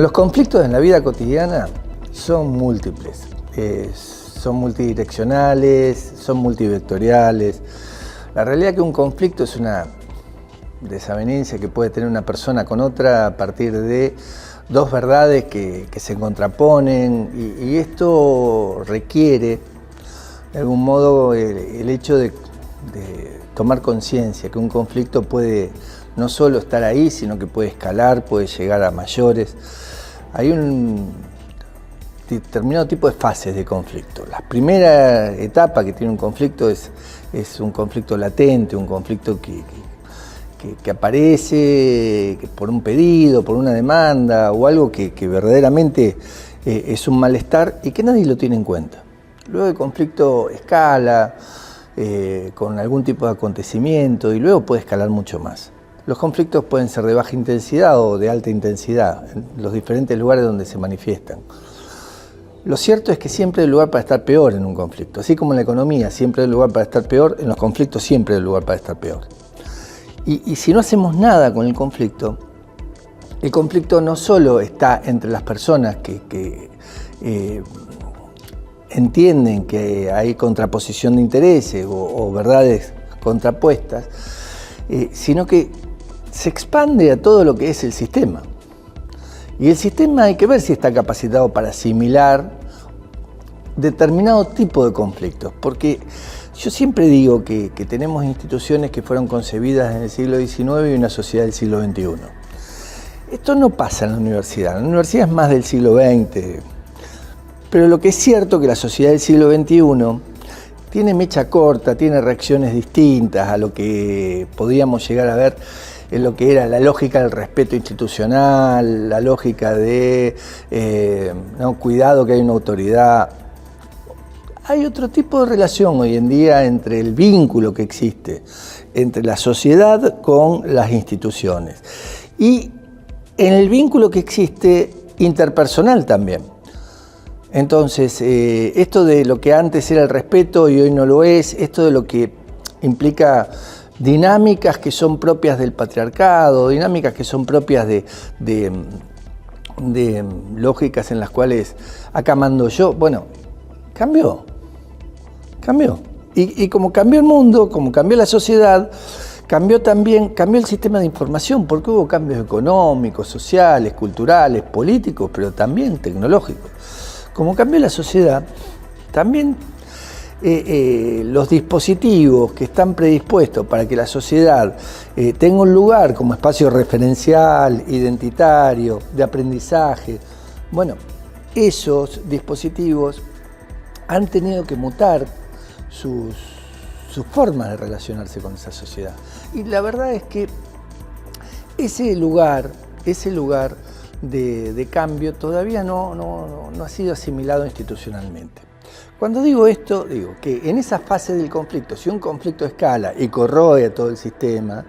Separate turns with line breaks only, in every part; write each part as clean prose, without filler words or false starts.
Los conflictos en la vida cotidiana son múltiples, son multidireccionales, son multivectoriales. La realidad es que un conflicto es una desavenencia que puede tener una persona con otra a partir de dos verdades que se contraponen y esto requiere, de algún modo, el hecho de tomar conciencia que un conflicto puede no solo estar ahí, sino que puede escalar, puede llegar a mayores. Hay un determinado tipo de fases de conflicto. La primera etapa que tiene un conflicto es un conflicto latente, un conflicto que aparece por un pedido, por una demanda o algo que verdaderamente es un malestar y que nadie lo tiene en cuenta. Luego el conflicto escala con algún tipo de acontecimiento y luego puede escalar mucho más. Los conflictos pueden ser de baja intensidad o de alta intensidad en los diferentes lugares donde se manifiestan. Lo cierto es que siempre hay lugar para estar peor en un conflicto. Así como en la economía siempre hay lugar para estar peor, en los conflictos siempre hay lugar para estar peor. Y si no hacemos nada con el conflicto no solo está entre las personas que entienden que hay contraposición de intereses o verdades contrapuestas, sino que se expande a todo lo que es el sistema. Y el sistema hay que ver si está capacitado para asimilar determinado tipo de conflictos, porque yo siempre digo que tenemos instituciones que fueron concebidas en el siglo XIX y una sociedad del siglo XXI. Esto no pasa en la universidad es más del siglo XX, pero lo que es cierto es que la sociedad del siglo XXI tiene mecha corta, tiene reacciones distintas a lo que podríamos llegar a ver en lo que era la lógica del respeto institucional, la lógica de cuidado que hay una autoridad. Hay otro tipo de relación hoy en día entre el vínculo que existe entre la sociedad con las instituciones y en el vínculo que existe interpersonal también. Entonces, esto de lo que antes era el respeto y hoy no lo es, esto de lo que implica dinámicas que son propias del patriarcado, dinámicas que son propias de lógicas en las cuales acá mando yo, bueno, cambió. Y como cambió el mundo, como cambió la sociedad, cambió el sistema de información, porque hubo cambios económicos, sociales, culturales, políticos, pero también tecnológicos. Como cambió la sociedad, también los dispositivos que están predispuestos para que la sociedad tenga un lugar como espacio referencial, identitario, de aprendizaje, bueno, esos dispositivos han tenido que mutar sus formas de relacionarse con esa sociedad. Y la verdad es que ese lugar de cambio todavía no ha sido asimilado institucionalmente. Cuando digo esto, digo que en esa fase del conflicto, si un conflicto escala y corroe a todo el sistema,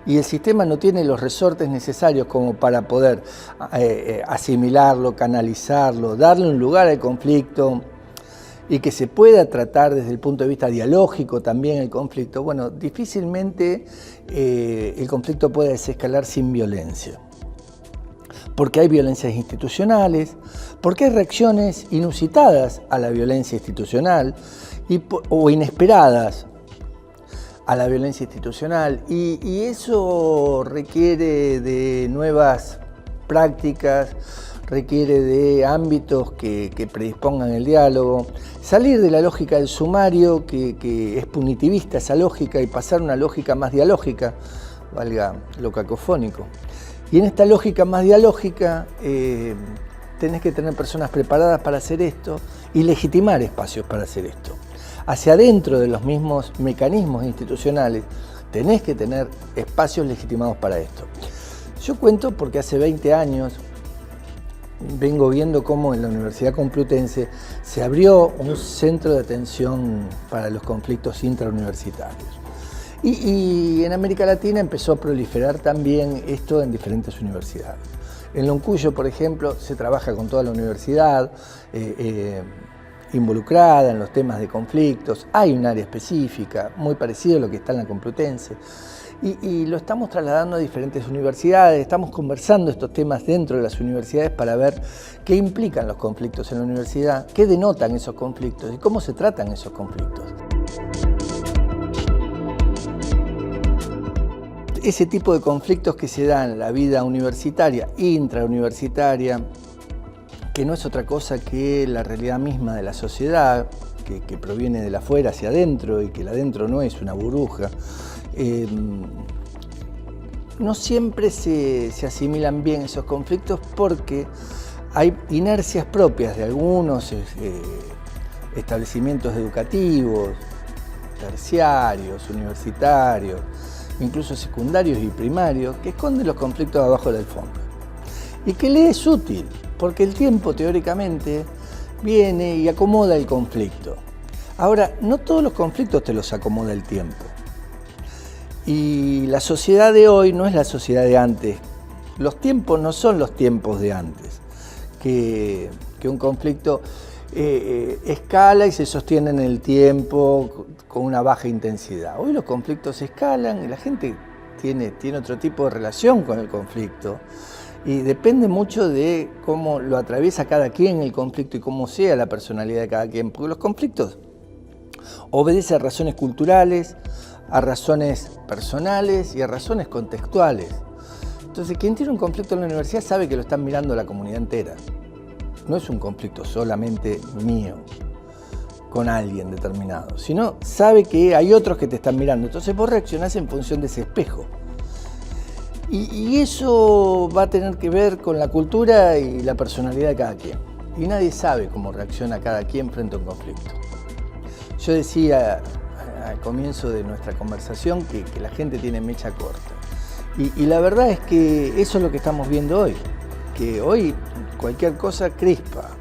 y el sistema no tiene los resortes necesarios como para poder asimilarlo, canalizarlo, darle un lugar al conflicto, y que se pueda tratar desde el punto de vista dialógico también el conflicto, bueno, difícilmente el conflicto puede desescalar sin violencia. Porque hay violencias institucionales, porque hay reacciones inusitadas a la violencia institucional o inesperadas a la violencia institucional, y eso requiere de nuevas prácticas, requiere de ámbitos que predispongan el diálogo, salir de la lógica del sumario, que es punitivista esa lógica, y pasar a una lógica más dialógica, valga lo cacofónico. Y en esta lógica más dialógica tenés que tener personas preparadas para hacer esto y legitimar espacios para hacer esto. Hacia adentro de los mismos mecanismos institucionales tenés que tener espacios legitimados para esto. Yo cuento porque hace 20 años vengo viendo cómo en la Universidad Complutense se abrió un centro de atención para los conflictos intrauniversitarios. Y en América Latina empezó a proliferar también esto en diferentes universidades. En Loncuyo, por ejemplo, se trabaja con toda la universidad involucrada en los temas de conflictos. Hay un área específica, muy parecida a lo que está en la Complutense. Y lo estamos trasladando a diferentes universidades, estamos conversando estos temas dentro de las universidades para ver qué implican los conflictos en la universidad, qué denotan esos conflictos y cómo se tratan esos conflictos. Ese tipo de conflictos que se dan en la vida universitaria, intrauniversitaria, que no es otra cosa que la realidad misma de la sociedad, que proviene de la afuera hacia adentro y que el adentro no es una burbuja, no siempre se asimilan bien esos conflictos porque hay inercias propias de algunos establecimientos educativos, terciarios, universitarios, incluso secundarios y primarios, que esconden los conflictos abajo del fondo. Y que le es útil, porque el tiempo teóricamente viene y acomoda el conflicto. Ahora, no todos los conflictos te los acomoda el tiempo. Y la sociedad de hoy no es la sociedad de antes. Los tiempos no son los tiempos de antes, que un conflicto escala y se sostiene en el tiempo con una baja intensidad. Hoy los conflictos escalan y la gente tiene otro tipo de relación con el conflicto y depende mucho de cómo lo atraviesa cada quien el conflicto y cómo sea la personalidad de cada quien, porque los conflictos obedecen a razones culturales, a razones personales y a razones contextuales. Entonces, quien tiene un conflicto en la universidad sabe que lo están mirando la comunidad entera. No es un conflicto solamente mío con alguien determinado, sino sabe que hay otros que te están mirando. Entonces vos reaccionás en función de ese espejo. Y eso va a tener que ver con la cultura y la personalidad de cada quien. Y nadie sabe cómo reacciona cada quien frente a un conflicto. Yo decía al comienzo de nuestra conversación que la gente tiene mecha corta. Y la verdad es que eso es lo que estamos viendo hoy. Que hoy cualquier cosa crispa.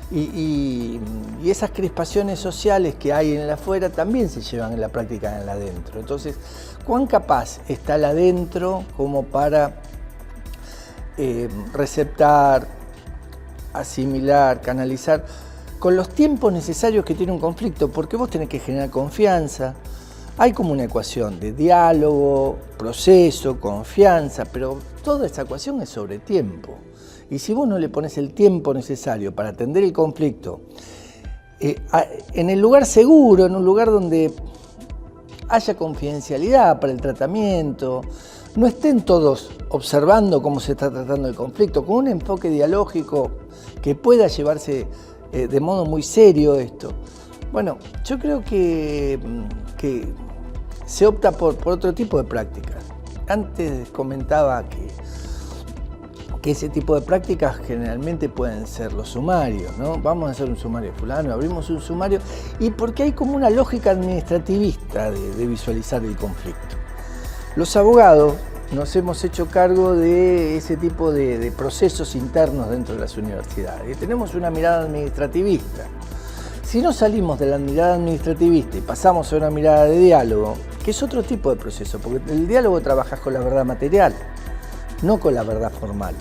Y esas crispaciones sociales que hay en el afuera también se llevan en la práctica en el adentro. Entonces, ¿cuán capaz está el adentro como para receptar, asimilar, canalizar con los tiempos necesarios que tiene un conflicto? Porque vos tenés que generar confianza. Hay como una ecuación de diálogo, proceso, confianza, pero toda esa ecuación es sobre tiempo. Y si vos no le pones el tiempo necesario para atender el conflicto, en el lugar seguro, en un lugar donde haya confidencialidad para el tratamiento, no estén todos observando cómo se está tratando el conflicto, con un enfoque dialógico que pueda llevarse de modo muy serio esto. Bueno, yo creo que se opta por otro tipo de prácticas. Antes comentaba que ese tipo de prácticas generalmente pueden ser los sumarios, ¿no? Vamos a hacer un sumario fulano, abrimos un sumario, y porque hay como una lógica administrativista de visualizar el conflicto. Los abogados nos hemos hecho cargo de ese tipo de procesos internos dentro de las universidades y tenemos una mirada administrativista. Si no salimos de la mirada administrativista y pasamos a una mirada de diálogo, que es otro tipo de proceso, porque el diálogo trabajas con la verdad material, no con la verdad formal.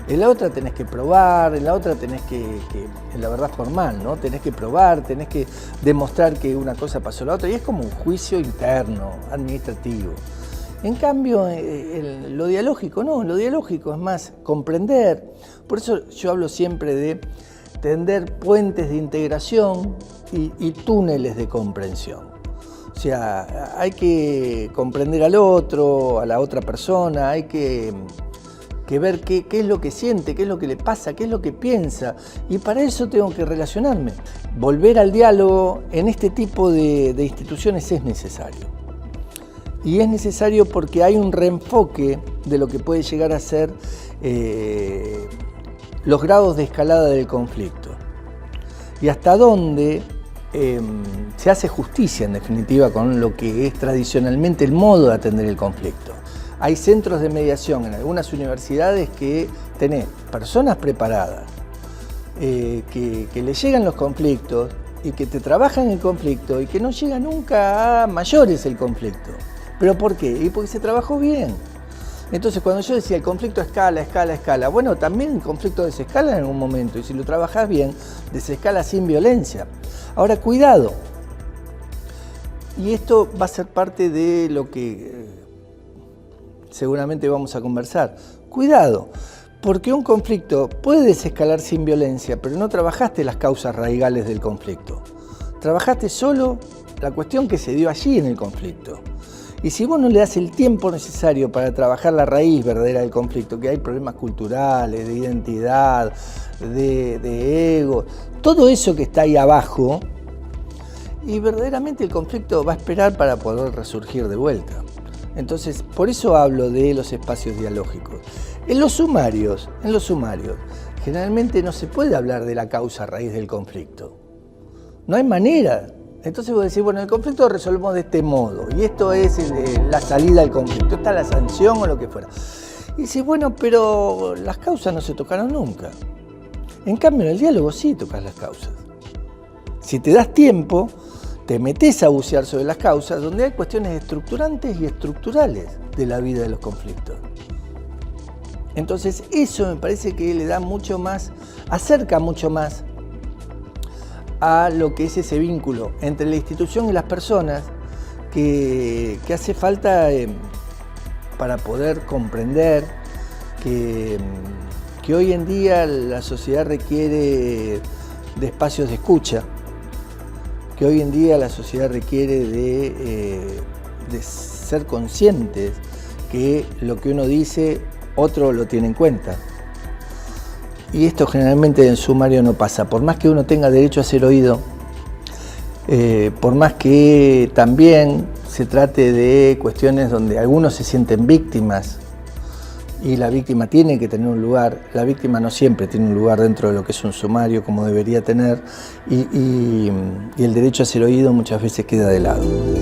En la otra tenés que probar, en la otra tenés en la verdad formal, ¿no? Tenés que probar, tenés que demostrar que una cosa pasó a la otra, y es como un juicio interno, administrativo. En cambio, lo dialógico no, lo dialógico es más comprender. Por eso yo hablo siempre de tender puentes de integración y túneles de comprensión. O sea, hay que comprender al otro, a la otra persona, hay que ver qué es lo que siente, qué es lo que le pasa, qué es lo que piensa. Y para eso tengo que relacionarme. Volver al diálogo en este tipo de instituciones es necesario. Y es necesario porque hay un reenfoque de lo que puede llegar a ser los grados de escalada del conflicto. Y hasta dónde se hace justicia, en definitiva, con lo que es tradicionalmente el modo de atender el conflicto. Hay centros de mediación en algunas universidades que tenés personas preparadas, que le llegan los conflictos y que te trabajan el conflicto y que no llega nunca a mayores el conflicto. ¿Pero por qué? Y porque se trabajó bien. Entonces, cuando yo decía el conflicto escala, bueno, también el conflicto desescala en algún momento, y si lo trabajás bien, desescala sin violencia. Ahora, cuidado. Y esto va a ser parte de lo que seguramente vamos a conversar. Cuidado, porque un conflicto puede desescalar sin violencia, pero no trabajaste las causas raigales del conflicto. Trabajaste solo la cuestión que se dio allí en el conflicto. Y si vos no le das el tiempo necesario para trabajar la raíz verdadera del conflicto, que hay problemas culturales, de identidad, de ego, todo eso que está ahí abajo, y verdaderamente el conflicto va a esperar para poder resurgir de vuelta. Entonces, por eso hablo de los espacios dialógicos. En los sumarios, generalmente no se puede hablar de la causa raíz del conflicto. No hay manera. Entonces vos decís, bueno, el conflicto lo resolvemos de este modo, y esto es la salida del conflicto, esta es la sanción o lo que fuera. Y decís, bueno, pero las causas no se tocaron nunca. En cambio, en el diálogo sí tocas las causas. Si te das tiempo, te metés a bucear sobre las causas, donde hay cuestiones estructurantes y estructurales de la vida de los conflictos. Entonces, eso me parece que le da mucho más, acerca mucho más a lo que es ese vínculo entre la institución y las personas que hace falta para poder comprender que hoy en día la sociedad requiere de espacios de escucha, que hoy en día la sociedad requiere de ser conscientes que lo que uno dice, otro lo tiene en cuenta. Y esto generalmente en sumario no pasa. Por más que uno tenga derecho a ser oído, por más que también se trate de cuestiones donde algunos se sienten víctimas y la víctima tiene que tener un lugar, la víctima no siempre tiene un lugar dentro de lo que es un sumario como debería tener y el derecho a ser oído muchas veces queda de lado.